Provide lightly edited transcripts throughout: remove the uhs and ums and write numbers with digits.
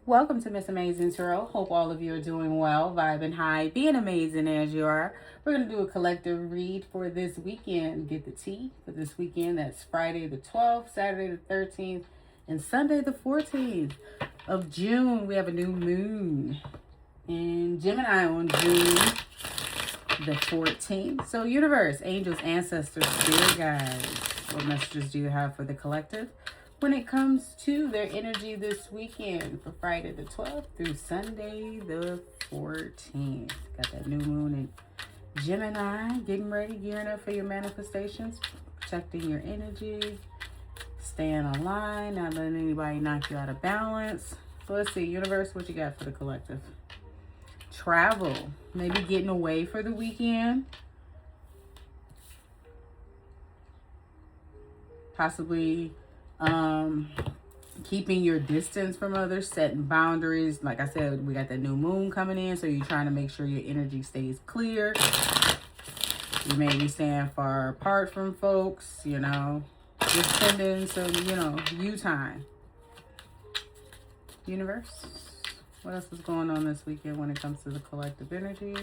Welcome to MsAmazing Tarot. Hope all of you are doing well, vibing high, being amazing as you are. We're going to do a collective read for this weekend. Get the tea for this weekend. That's Friday the 12th, Saturday the 13th, and Sunday the 14th of June. We have a new moon in Gemini on June the 14th. So universe, angels, ancestors, spirit guides, what messages do you have for the collective when it comes to their energy this weekend for Friday the 12th through Sunday the 14th? Got that new moon in Gemini, getting ready, gearing up for your manifestations, protecting your energy, staying aligned, not letting anybody knock you out of balance. So let's see, universe, what you got for the collective? Travel, maybe getting away for the weekend, possibly keeping your distance from others, setting boundaries. Like I said, we got that new moon coming in, so you're trying to make sure your energy stays clear. You may be staying far apart from folks, just spending some, you time. Universe, what else is going on this weekend when it comes to the collective energy?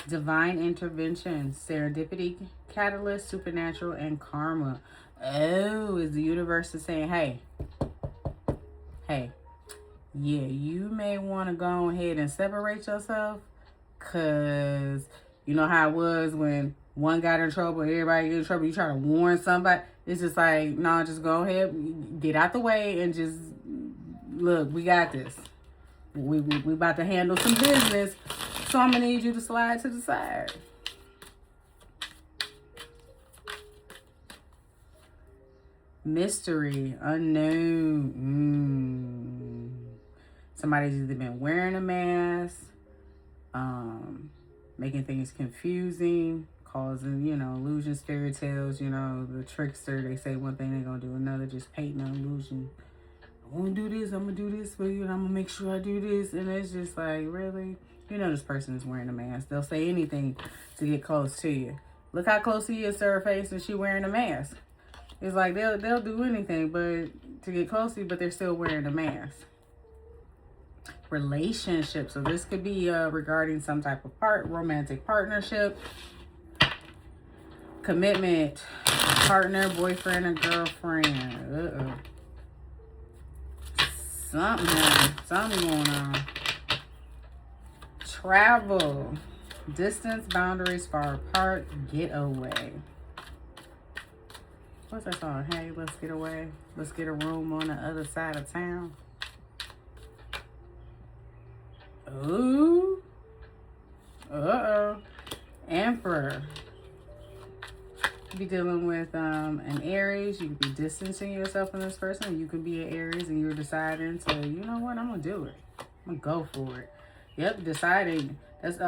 Divine intervention, serendipity, catalyst, supernatural, and karma. Oh, is the universe is saying, hey, yeah, you may want to go ahead and separate yourself, because you know how it was when one got in trouble, everybody get in trouble, you try to warn somebody. It's just like, no, just go ahead, get out the way, and just, look, we got this. We about to handle some business, so I'm going to need you to slide to the side. Mystery, unknown. Somebody's either been wearing a mask, making things confusing, causing, illusions, fairy tales, the trickster. They say one thing, they're going to do another, just painting an illusion. I want to do this, I'm going to do this for you, and I'm going to make sure I do this. And it's just like, really? This person is wearing a mask. They'll say anything to get close to you. Look how close he is to her face and she wearing a mask. It's like they'll do anything but to get close to you, but they're still wearing a mask. Relationship. So this could be regarding some type of romantic partnership, commitment, partner, boyfriend, or girlfriend. Something going on. Travel, distance, boundaries, far apart, get away. What's that song? Hey, let's get away. Let's get a room on the other side of town. Ooh. Emperor. You be dealing with an Aries. You could be distancing yourself from this person. You could be an Aries and you're deciding to, you know what, I'm going to do it. I'm going to go for it. Yep, deciding. That's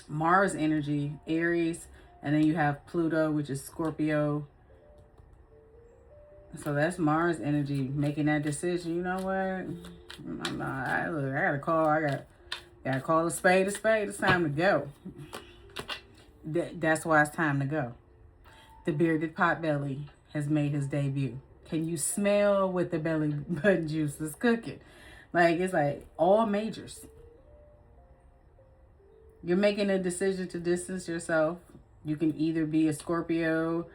Mars energy, Aries, and then you have Pluto, which is Scorpio. So that's Mars energy, making that decision. You know what? I gotta call a spade a spade. It's time to go. That's why it's time to go. The bearded potbelly has made his debut. Can you smell what the belly button juice is cooking? Like, it's like all majors. You're making a decision to distance yourself. You can either be a Scorpio,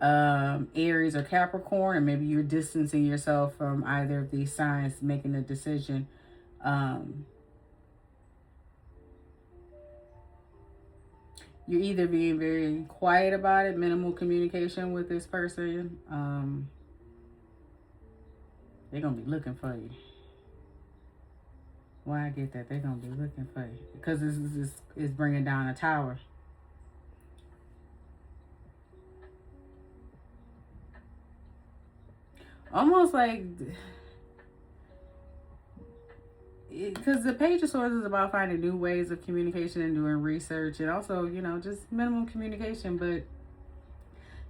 Aries, or Capricorn, or maybe you're distancing yourself from either of these signs, making a decision. You're either being very quiet about it, minimal communication with this person. They're going to be looking for you. Why I get that? They're going to be looking for you. Because this is bringing down a tower. Almost like, because the Page of Swords is about finding new ways of communication and doing research, and also, just minimum communication. But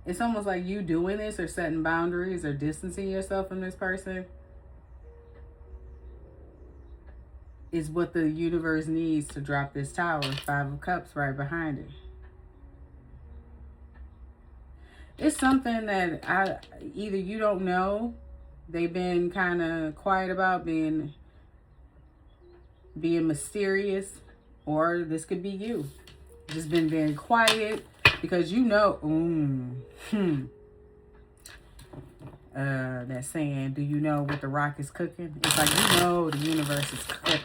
it's almost like you doing this or setting boundaries or distancing yourself from this person is what the universe needs to drop this tower. 5 of Cups right behind it. It's something that either you don't know they've been kind of quiet about, being mysterious, or this could be you. Just been very quiet because you know, that saying, do you know what the rock is cooking? It's like, you know, the universe is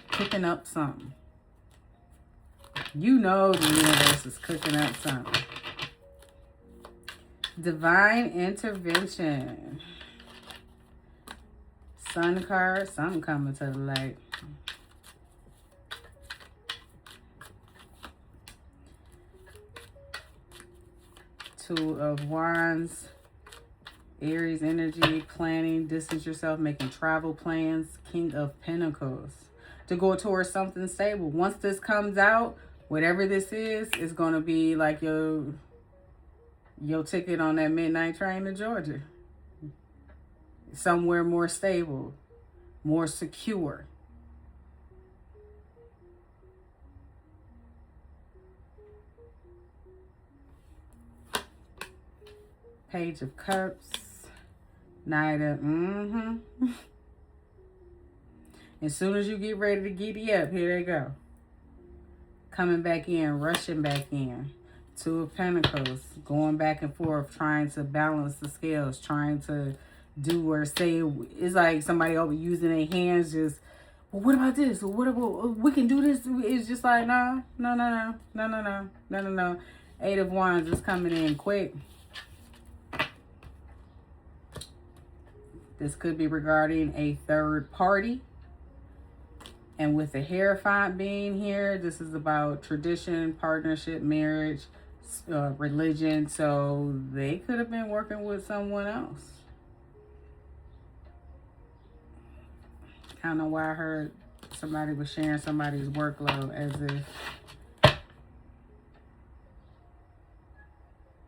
cooking up something. You know the universe is cooking up something. Divine intervention. Sun card, something coming to the light. Two of Wands. Aries energy, planning, distance yourself, making travel plans. King of Pentacles. To go towards something stable. Once this comes out, whatever this is going to be like your ticket on that midnight train to Georgia. Somewhere more stable, more secure. Page of Cups. Knight of, As soon as you get ready to giddy up, here they go. Coming back in, rushing back in. Two of Pentacles, going back and forth, trying to balance the scales, trying to do or say. It's like somebody over using their hands, just, well, what about this? What about, we can do this? It's just like, no. Eight of Wands is coming in quick. This could be regarding a third party. And with the Hierophant being here, this is about tradition, partnership, marriage, religion. So they could have been working with someone else. I don't know why I heard somebody was sharing somebody's workload, as if,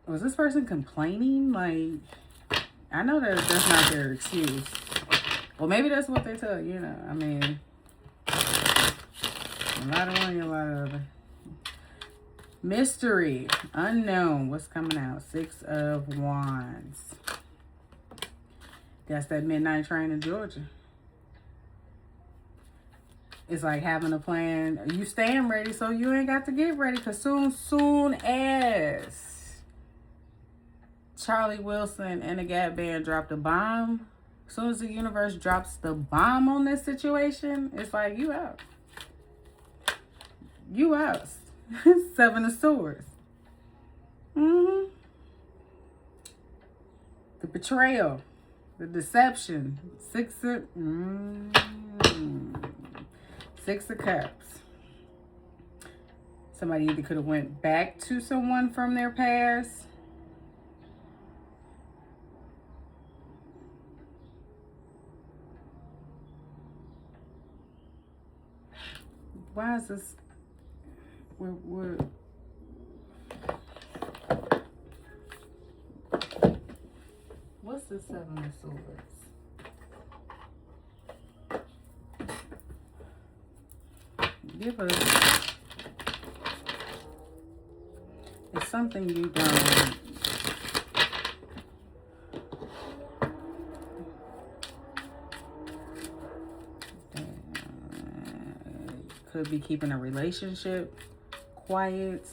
was this person complaining? Like, I know that that's not their excuse. Well, maybe that's what they tell you, know. I mean, a lot of one, a lot of other. Mystery, unknown, what's coming out? Six of Wands. That's that midnight train in Georgia. It's like having a plan. You staying ready, so you ain't got to get ready. Because soon as Charlie Wilson and the Gap Band dropped a bomb, as soon as the universe drops the bomb on this situation, it's like, you out. You out. Seven of Swords. The betrayal. The deception. Six of Cups. Somebody either could have went back to someone from their past. Why is this? We're what's the Seven of Swords? Give us, it's something you don't, could be keeping a relationship quiet,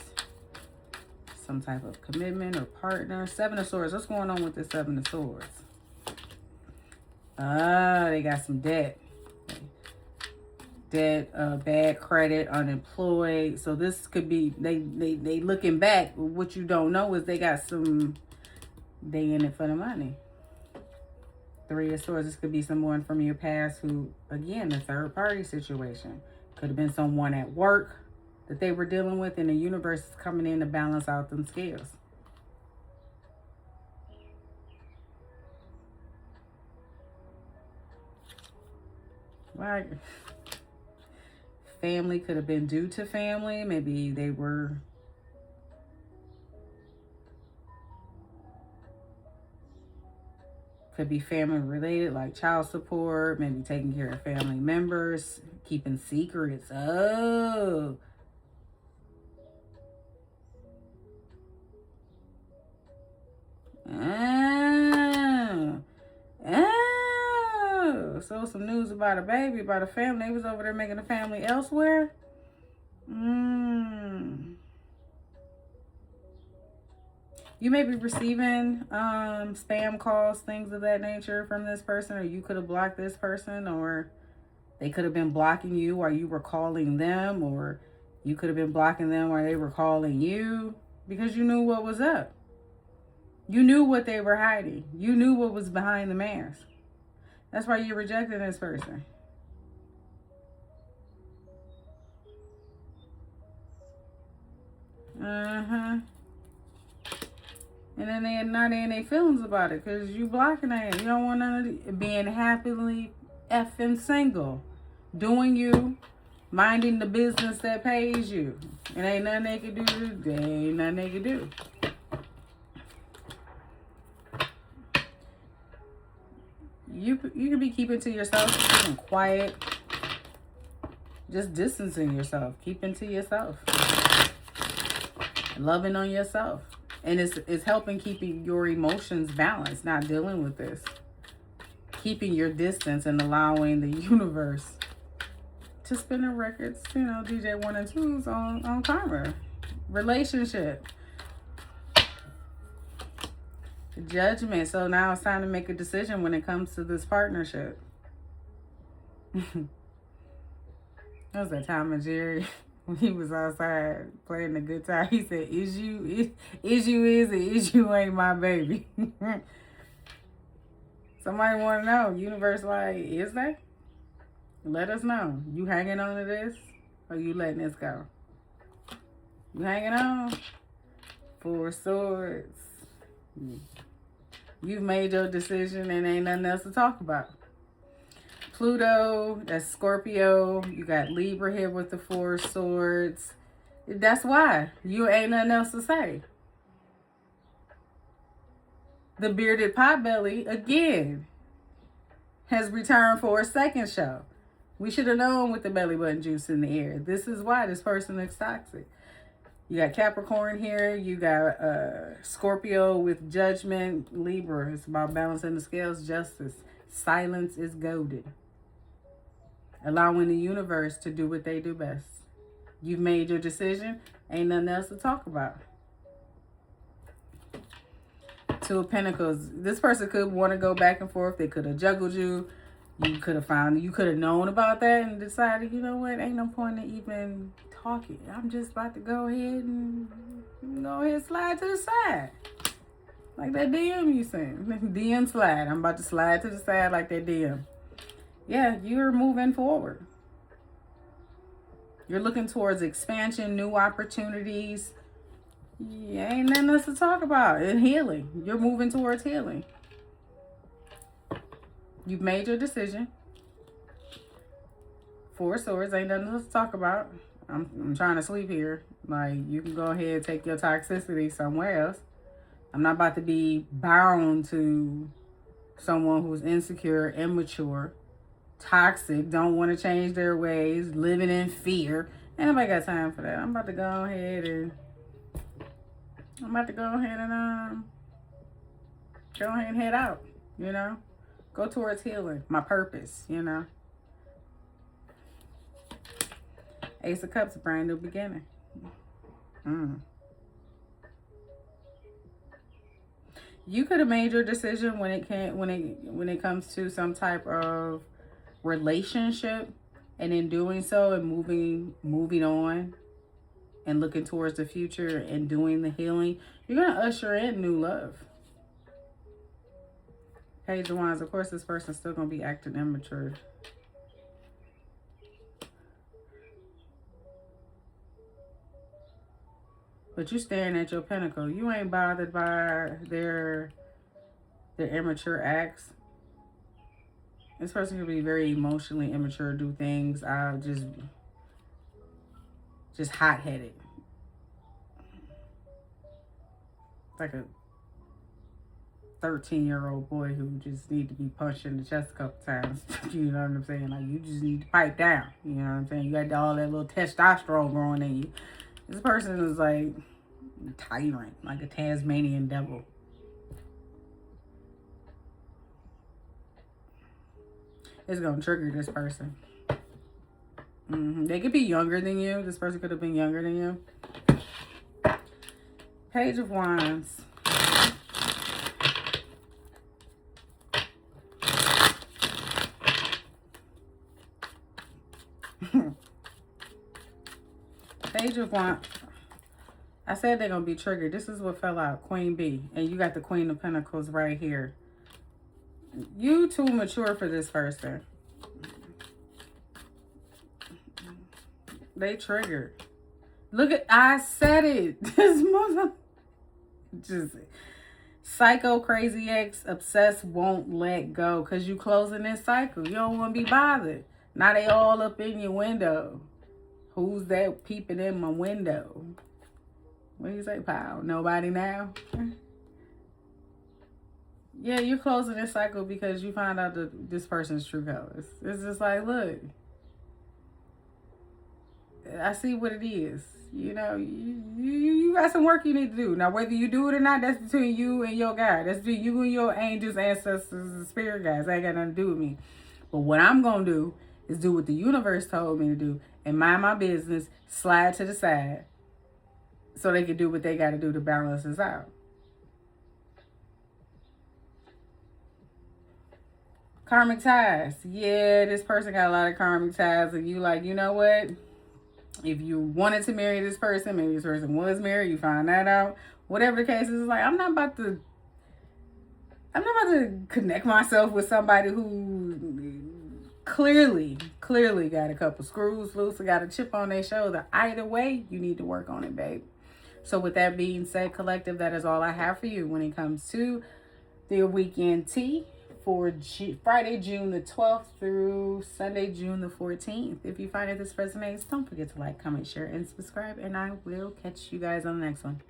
some type of commitment or partner. Seven of Swords. What's going on with the Seven of Swords? They got some debt. Bad credit, unemployed. So this could be, they looking back. What you don't know is they got some, they in it for the money. Three of Swords. This could be someone from your past who, again, the third party situation. Could have been someone at work that they were dealing with, and the universe is coming in to balance out them scales. Right. Family could have been due to family. Maybe they were could be family related, like child support, maybe taking care of family members, keeping secrets. Oh. So some news about a baby, about a family. They was over there making a family elsewhere. You may be receiving spam calls, things of that nature from this person, or you could have blocked this person, or they could have been blocking you while you were calling them, or you could have been blocking them while they were calling you, because you knew what was up. You knew what they were hiding. You knew what was behind the mask. That's why you're rejecting this person. And then they're not in their feelings about it because you blocking them. You don't want none of being happily effing single. Doing you. Minding the business that pays you. It ain't nothing they can do. There ain't nothing they can do. You can be keeping to yourself, keeping quiet. Just distancing yourself. Keeping to yourself. Loving on yourself. And it's helping keeping your emotions balanced, not dealing with this. Keeping your distance and allowing the universe to spin the records, DJ 1 and 2s on karma. Relationship. Judgment. So now it's time to make a decision when it comes to this partnership. That was that time of Jerry. When he was outside playing the guitar, he said, is you ain't my baby. Somebody want to know. Universe like, is they? Let us know. You hanging on to this or you letting this go? You hanging on? 4 swords. You've made your decision and ain't nothing else to talk about. Pluto, that's Scorpio. You got Libra here with the 4 swords. That's why. You ain't nothing else to say. The bearded potbelly, again, has returned for a second show. We should have known with the belly button juice in the air. This is why this person is toxic. You got Capricorn here. You got Scorpio with judgment. Libra, it's about balancing the scales, justice. Silence is golden. Allowing the universe to do what they do best. You've made your decision. Ain't nothing else to talk about. 2 of Pentacles. This person could want to go back and forth. They could have juggled you. You could have known about that and decided, you know what, ain't no point in even talking. I'm just about to go ahead and slide to the side. Like that DM you sent. DM slide. I'm about to slide to the side like that DM. Yeah, you're moving forward. You're looking towards expansion, new opportunities. Yeah, ain't nothing else to talk about. And healing. You're moving towards healing. You've made your decision. 4 swords, ain't nothing else to talk about. I'm trying to sleep here. Like, you can go ahead and take your toxicity somewhere else. I'm not about to be bound to someone who's insecure, immature, toxic, don't want to change their ways, living in fear. Ain't nobody got time for that. I'm about to go ahead and head out, Go towards healing, my purpose, Ace of Cups, brand new beginning. You could have made your decision when it comes to some type of relationship, and in doing so and moving on and looking towards the future and doing the healing, you're gonna usher in new love. Page of Wands, of course, this person's still gonna be acting immature. But you staring at your pentacle. You ain't bothered by their immature acts. This person could be very emotionally immature, do things just hot-headed. Like a 13-year-old boy who just need to be punched in the chest a couple times. You know what I'm saying? Like, you just need to pipe down. You know what I'm saying? You got all that little testosterone growing in you. This person is like a tyrant, like a Tasmanian devil. It's going to trigger this person. They could be younger than you. This person could have been younger than you. Page of Wands. Page of Wands. I said they're going to be triggered. This is what fell out. Queen Bee. And you got the Queen of Pentacles right here. You too mature for this person. They triggered. Look at, I said it. This mother. Just psycho, crazy ex, obsessed, won't let go. Because you closing this cycle. You don't want to be bothered. Now they all up in your window. Who's that peeping in my window? What do you say, Powell? Nobody now? Yeah, you're closing this cycle because you find out this person's true colors. It's just like, look. I see what it is. You know, you got some work you need to do. Now, whether you do it or not, that's between you and your God. That's between you and your angels, ancestors, and spirit guides. That ain't got nothing to do with me. But what I'm going to do is do what the universe told me to do and mind my business, slide to the side so they can do what they got to do to balance this out. Karmic ties. Yeah, this person got a lot of karmic ties. And you like, you know what? If you wanted to marry this person, maybe this person was married, you find that out. Whatever the case is, like, I'm not about to connect myself with somebody who clearly got a couple screws loose or got a chip on their shoulder. Either way, you need to work on it, babe. So with that being said, collective, that is all I have for you when it comes to the weekend tea for Friday, June the 12th through Sunday, June the 14th. If you find that this resonates, don't forget to like, comment, share, and subscribe. And I will catch you guys on the next one.